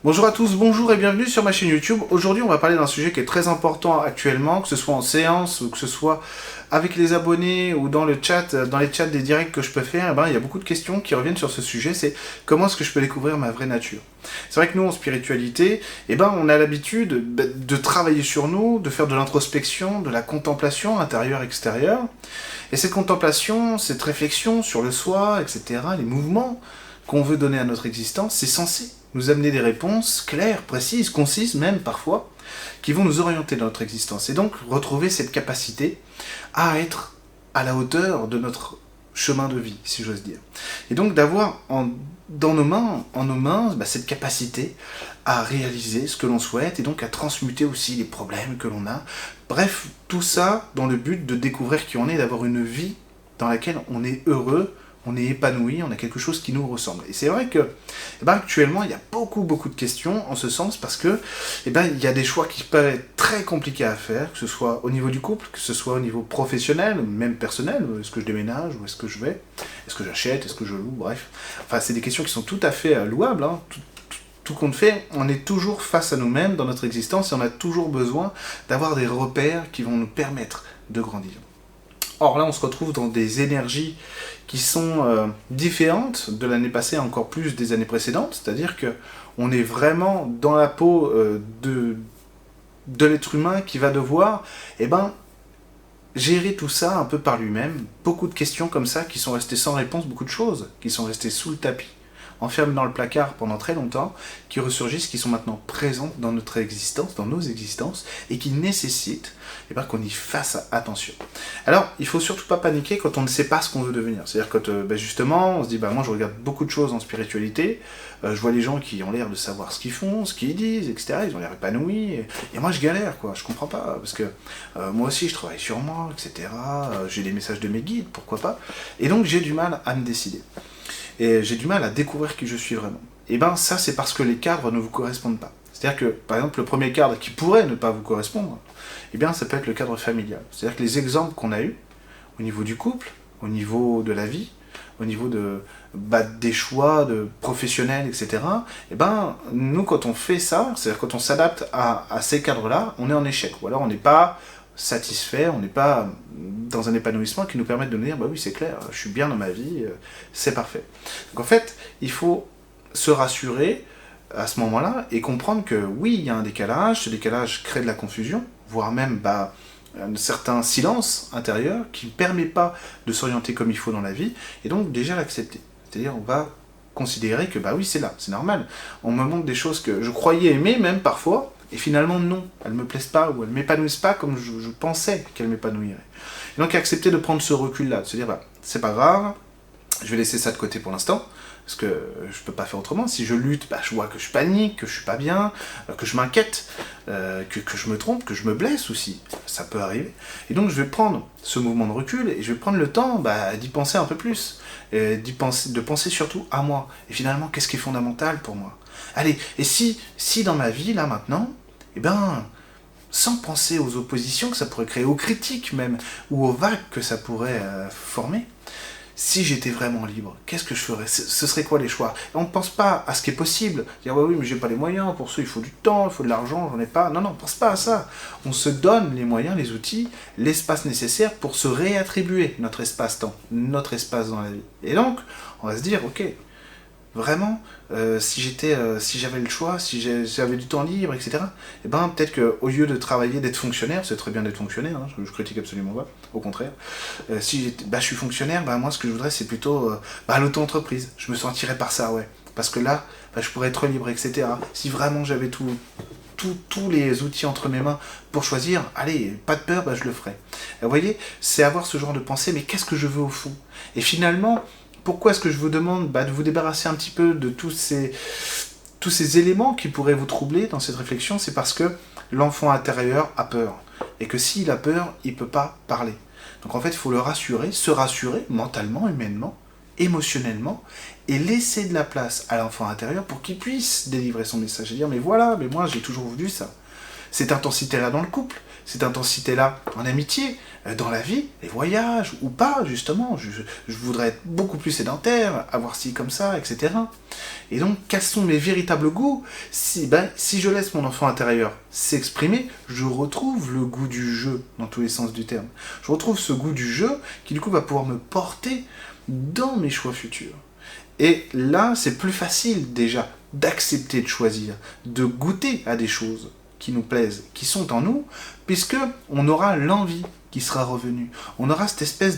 Bonjour à tous, bonjour et bienvenue sur ma chaîne YouTube. Aujourd'hui, on va parler d'un sujet qui est très important actuellement, que ce soit en séance ou que ce soit avec les abonnés ou dans le chat, dans les chats des directs que je peux faire. Il y a beaucoup de questions qui reviennent sur ce sujet, c'est comment est-ce que je peux découvrir ma vraie nature. C'est vrai que nous, en spiritualité, on a l'habitude de travailler sur nous, de faire de l'introspection, de la contemplation intérieure-extérieure. Et cette contemplation, cette réflexion sur le soi, etc., les mouvements qu'on veut donner à notre existence, c'est censé nous amener des réponses claires, précises, concises même parfois, qui vont nous orienter dans notre existence. Et donc retrouver cette capacité à être à la hauteur de notre chemin de vie, si j'ose dire. Et donc d'avoir dans nos mains, cette capacité à réaliser ce que l'on souhaite et donc à transmuter aussi les problèmes que l'on a. Bref, tout ça dans le but de découvrir qui on est, d'avoir une vie dans laquelle on est heureux, on est épanoui, on a quelque chose qui nous ressemble. Et c'est vrai que actuellement, il y a beaucoup de questions en ce sens parce que il y a des choix qui peuvent être très compliqués à faire, que ce soit au niveau du couple, que ce soit au niveau professionnel, même personnel. Est-ce que je déménage, où est-ce que je vais, est-ce que j'achète, est-ce que je loue, bref. Enfin, c'est des questions qui sont tout à fait louables, hein. Tout compte fait, on est toujours face à nous-mêmes dans notre existence et on a toujours besoin d'avoir des repères qui vont nous permettre de grandir. Or là, on se retrouve dans des énergies qui sont différentes de l'année passée, encore plus des années précédentes, c'est-à-dire que on est vraiment dans la peau de l'être humain qui va devoir gérer tout ça un peu par lui-même. Beaucoup de questions comme ça qui sont restées sans réponse, beaucoup de choses qui sont restées sous le tapis, enfermées dans le placard pendant très longtemps, qui ressurgissent, qui sont maintenant présentes dans notre existence, dans nos existences, et qui nécessitent qu'on y fasse attention. Alors, il faut surtout pas paniquer quand on ne sait pas ce qu'on veut devenir. C'est-à-dire quand justement, on se dit, moi je regarde beaucoup de choses en spiritualité, je vois les gens qui ont l'air de savoir ce qu'ils font, ce qu'ils disent, etc. Ils ont l'air épanouis, et moi je galère, quoi. Je comprends pas, parce que moi aussi je travaille sur moi, etc. J'ai des messages de mes guides, pourquoi pas. Et donc j'ai du mal à me décider. Et j'ai du mal à découvrir qui je suis vraiment. Et ça c'est parce que les cadres ne vous correspondent pas. C'est-à-dire que, par exemple, le premier cadre qui pourrait ne pas vous correspondre, ça peut être le cadre familial. C'est-à-dire que les exemples qu'on a eus, au niveau du couple, au niveau de la vie, au niveau des choix de professionnels, etc., nous, quand on fait ça, c'est-à-dire quand on s'adapte à ces cadres-là, on est en échec. Ou alors on n'est pas satisfait, on n'est pas dans un épanouissement qui nous permette de nous dire, oui, c'est clair, je suis bien dans ma vie, c'est parfait. Donc en fait, il faut se rassurer à ce moment-là et comprendre que oui, il y a un décalage, ce décalage crée de la confusion, voire même un certain silence intérieur qui ne permet pas de s'orienter comme il faut dans la vie, et donc déjà l'accepter. C'est-à-dire on va considérer que oui, c'est là, c'est normal. On me montre des choses que je croyais aimer même parfois, et finalement non, elles ne me plaisent pas, ou elles ne m'épanouissent pas comme je pensais qu'elles m'épanouiraient. Et donc accepter de prendre ce recul-là, de se dire c'est pas grave, je vais laisser ça de côté pour l'instant, parce que je peux pas faire autrement. Si je lutte, je vois que je panique, que je suis pas bien, que je m'inquiète, que je me trompe, que je me blesse aussi. Ça peut arriver. Et donc je vais prendre ce mouvement de recul et je vais prendre le temps d'y penser un peu plus. De penser surtout à moi. Et finalement, qu'est-ce qui est fondamental pour moi ? Allez, et si dans ma vie, là maintenant, sans penser aux oppositions que ça pourrait créer, aux critiques même, ou aux vagues que ça pourrait former, si j'étais vraiment libre, qu'est-ce que je ferais ? Ce serait quoi les choix ? On ne pense pas à ce qui est possible. Dire oui, mais j'ai pas les moyens, pour ça il faut du temps, il faut de l'argent, j'en ai pas. Non, on pense pas à ça. On se donne les moyens, les outils, l'espace nécessaire pour se réattribuer notre espace-temps, notre espace dans la vie. Et donc, on va se dire, ok, vraiment, si j'avais le choix, si j'avais du temps libre, etc., peut-être qu'au lieu de travailler, d'être fonctionnaire, c'est très bien d'être fonctionnaire, hein, je critique absolument pas, au contraire, si je suis fonctionnaire, moi ce que je voudrais c'est plutôt l'auto-entreprise, je me sentirais par ça, ouais, parce que là, je pourrais être libre, etc., si vraiment j'avais tous les outils entre mes mains pour choisir, allez, pas de peur, je le ferais. Vous voyez, c'est avoir ce genre de pensée, mais qu'est-ce que je veux au fond ? Et finalement, pourquoi est-ce que je vous demande de vous débarrasser un petit peu de tous ces éléments qui pourraient vous troubler dans cette réflexion ? C'est parce que l'enfant intérieur a peur. Et que s'il a peur, il ne peut pas parler. Donc en fait, il faut le rassurer, se rassurer mentalement, humainement, émotionnellement, et laisser de la place à l'enfant intérieur pour qu'il puisse délivrer son message. Et dire, mais moi j'ai toujours voulu ça. Cette intensité-là dans le couple, cette intensité-là en amitié, dans la vie, les voyages, ou pas, justement. Je voudrais être beaucoup plus sédentaire, avoir ci comme ça, etc. Et donc, quels sont mes véritables goûts? Si je laisse mon enfant intérieur s'exprimer, je retrouve le goût du jeu, dans tous les sens du terme. Je retrouve ce goût du jeu qui, du coup, va pouvoir me porter dans mes choix futurs. Et là, c'est plus facile, déjà, d'accepter de choisir, de goûter à des choses qui nous plaisent, qui sont en nous, puisque on aura l'envie qui sera revenue. On aura cette espèce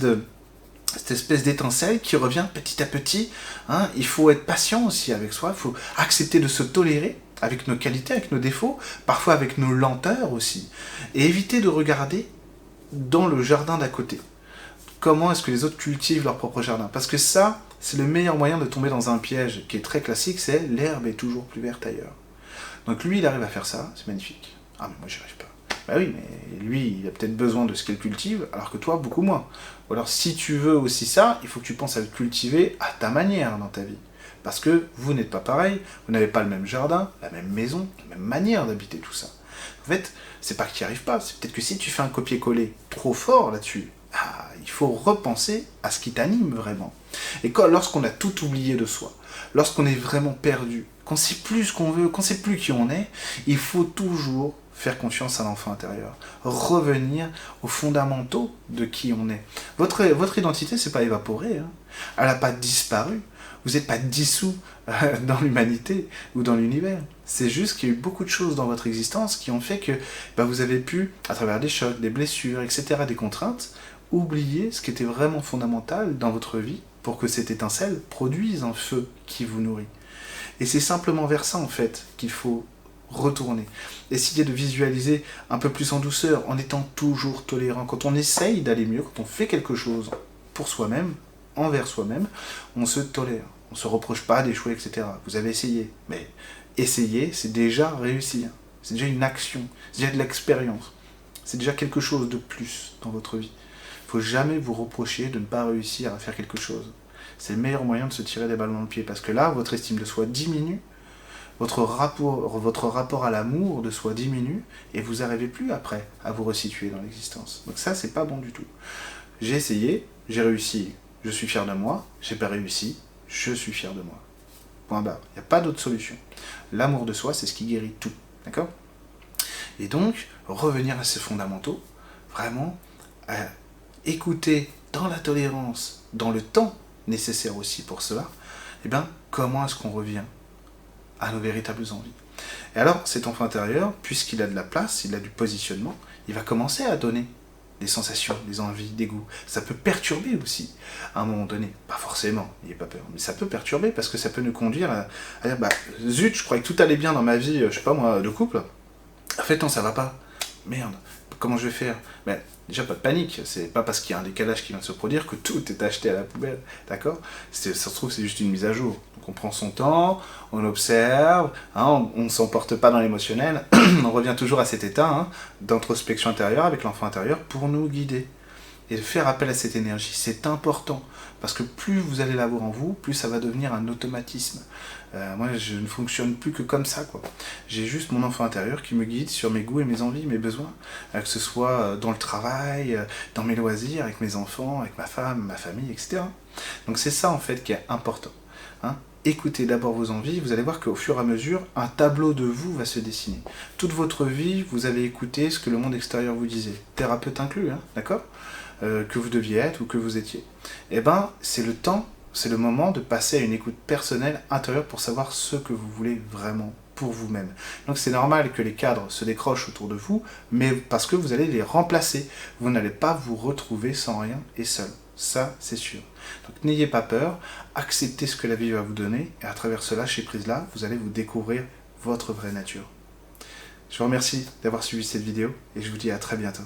d'étincelle qui revient petit à petit. Hein. Il faut être patient aussi avec soi, il faut accepter de se tolérer avec nos qualités, avec nos défauts, parfois avec nos lenteurs aussi, et éviter de regarder dans le jardin d'à côté. Comment est-ce que les autres cultivent leur propre jardin? Parce que ça, c'est le meilleur moyen de tomber dans un piège qui est très classique, c'est l'herbe est toujours plus verte ailleurs. Donc lui, il arrive à faire ça, c'est magnifique. Ah, mais moi, j'y arrive pas. Bah oui, mais lui, il a peut-être besoin de ce qu'il cultive, alors que toi, beaucoup moins. Ou alors, si tu veux aussi ça, il faut que tu penses à le cultiver à ta manière dans ta vie. Parce que vous n'êtes pas pareil, vous n'avez pas le même jardin, la même maison, la même manière d'habiter tout ça. En fait, c'est pas que tu n'y arrives pas, c'est peut-être que si tu fais un copier-coller trop fort là-dessus, il faut repenser à ce qui t'anime vraiment. Et lorsqu'on a tout oublié de soi, lorsqu'on est vraiment perdu, qu'on ne sait plus ce qu'on veut, qu'on ne sait plus qui on est, il faut toujours faire confiance à l'enfant intérieur, revenir aux fondamentaux de qui on est. Votre identité, c'est pas évaporé, hein. Elle n'a pas disparu. Vous n'êtes pas dissous dans l'humanité ou dans l'univers. C'est juste qu'il y a eu beaucoup de choses dans votre existence qui ont fait que vous avez pu, à travers des chocs, des blessures, etc., des contraintes, oublier ce qui était vraiment fondamental dans votre vie pour que cette étincelle produise un feu qui vous nourrit. Et c'est simplement vers ça, en fait, qu'il faut retourner. Essayer de visualiser un peu plus en douceur, en étant toujours tolérant. Quand on essaye d'aller mieux, quand on fait quelque chose pour soi-même, envers soi-même, on se tolère. On ne se reproche pas d'échouer, etc. Vous avez essayé. Mais essayer, c'est déjà réussir. C'est déjà une action. C'est déjà de l'expérience. C'est déjà quelque chose de plus dans votre vie. Il ne faut jamais vous reprocher de ne pas réussir à faire quelque chose. C'est le meilleur moyen de se tirer des balles dans le pied. Parce que là, votre estime de soi diminue, votre rapport à l'amour de soi diminue, et vous n'arrivez plus après à vous resituer dans l'existence. Donc ça, c'est pas bon du tout. J'ai essayé, j'ai réussi, je suis fier de moi, j'ai pas réussi, je suis fier de moi. Point barre. Il n'y a pas d'autre solution. L'amour de soi, c'est ce qui guérit tout. D'accord ? Et donc, revenir à ces fondamentaux, vraiment, écouter dans la tolérance, dans le temps nécessaire aussi pour cela, comment est-ce qu'on revient à nos véritables envies. Et alors, cet enfant intérieur, puisqu'il a de la place, il a du positionnement, il va commencer à donner des sensations, des envies, des goûts. Ça peut perturber aussi, à un moment donné. Pas forcément, n'ayez pas peur, mais ça peut perturber parce que ça peut nous conduire à dire, zut, je croyais que tout allait bien dans ma vie, je sais pas moi, de couple. En fait, non, ça va pas. Merde, comment je vais faire ? Déjà, pas de panique, c'est pas parce qu'il y a un décalage qui vient de se produire que tout est acheté à la poubelle, d'accord ? Ça se trouve, c'est juste une mise à jour. Donc on prend son temps, on observe, on ne s'emporte pas dans l'émotionnel, on revient toujours à cet état d'introspection intérieure avec l'enfant intérieur pour nous guider. Et faire appel à cette énergie, c'est important, parce que plus vous allez l'avoir en vous, plus ça va devenir un automatisme. Moi, je ne fonctionne plus que comme ça, quoi. J'ai juste mon enfant intérieur qui me guide sur mes goûts et mes envies, mes besoins, que ce soit dans le travail, dans mes loisirs, avec mes enfants, avec ma femme, ma famille, etc. Donc c'est ça, en fait, qui est important. Écoutez d'abord vos envies, vous allez voir qu'au fur et à mesure, un tableau de vous va se dessiner. Toute votre vie, vous avez écouté ce que le monde extérieur vous disait, thérapeute inclus, d'accord ? Que vous deviez être ou que vous étiez. C'est le temps, c'est le moment de passer à une écoute personnelle intérieure pour savoir ce que vous voulez vraiment pour vous-même. Donc c'est normal que les cadres se décrochent autour de vous, mais parce que vous allez les remplacer. Vous n'allez pas vous retrouver sans rien et seul. Ça, c'est sûr. Donc n'ayez pas peur, acceptez ce que la vie va vous donner, et à travers ce lâcher-prise-là, vous allez vous découvrir votre vraie nature. Je vous remercie d'avoir suivi cette vidéo, et je vous dis à très bientôt.